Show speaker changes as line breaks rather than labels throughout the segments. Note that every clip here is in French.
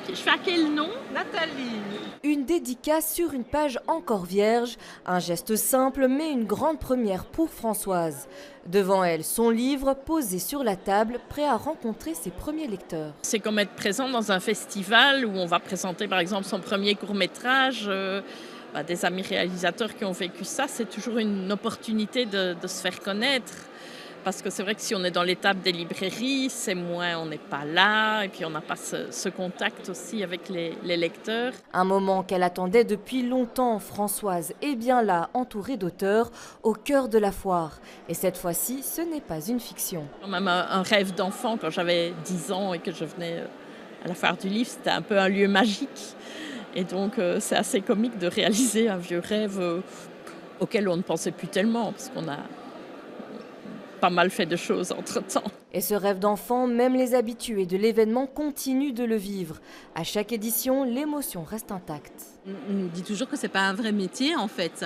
Je fais à quel nom?
Nathalie.
Une dédicace sur une page encore vierge, un geste simple mais une grande première pour Françoise. Devant elle, son livre posé sur la table, prêt à rencontrer ses premiers lecteurs.
C'est comme être présent dans un festival où on va présenter par exemple son premier court-métrage. Des amis réalisateurs qui ont vécu ça, c'est toujours une opportunité de se faire connaître. Parce que c'est vrai que si on est dans l'étape des librairies, c'est moins, on n'est pas là, et puis on n'a pas ce contact aussi avec les lecteurs.
Un moment qu'elle attendait depuis longtemps, Françoise est bien là, entourée d'auteurs, au cœur de la foire. Et cette fois-ci, ce n'est pas une fiction.
Même un rêve d'enfant, quand j'avais 10 ans et que je venais à la foire du livre, c'était un peu un lieu magique. Et donc c'est assez comique de réaliser un vieux rêve auquel on ne pensait plus tellement, parce qu'on a pas mal fait de choses entre-temps.
Et ce rêve d'enfant, même les habitués de l'événement continuent de le vivre. À chaque édition, l'émotion reste intacte.
On dit toujours que c'est pas un vrai métier en fait.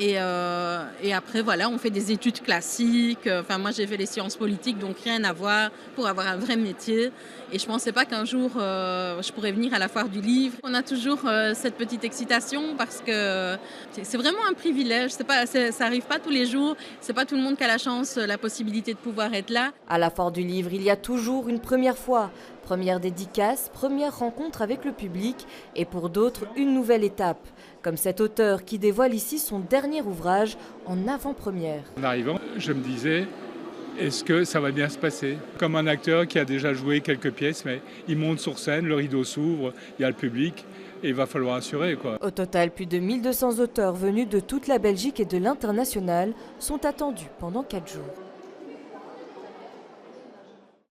Et après voilà, on fait des études classiques. Enfin moi j'ai fait les sciences politiques, donc rien à voir pour avoir un vrai métier. Et je pensais pas qu'un jour je pourrais venir à la foire du livre. On a toujours cette petite excitation parce que c'est vraiment un privilège. Ça arrive pas tous les jours. C'est pas tout le monde qui a la chance, la possibilité de pouvoir être là.
À la foire du livre, il y a toujours une première fois. Première dédicace, première rencontre avec le public et pour d'autres, une nouvelle étape. Comme cet auteur qui dévoile ici son dernier ouvrage en avant-première.
En arrivant, je me disais, est-ce que ça va bien se passer? Comme un acteur qui a déjà joué quelques pièces, mais il monte sur scène, le rideau s'ouvre, il y a le public et il va falloir assurer, quoi.
Au total, plus de 1200 auteurs venus de toute la Belgique et de l'international sont attendus pendant 4 jours.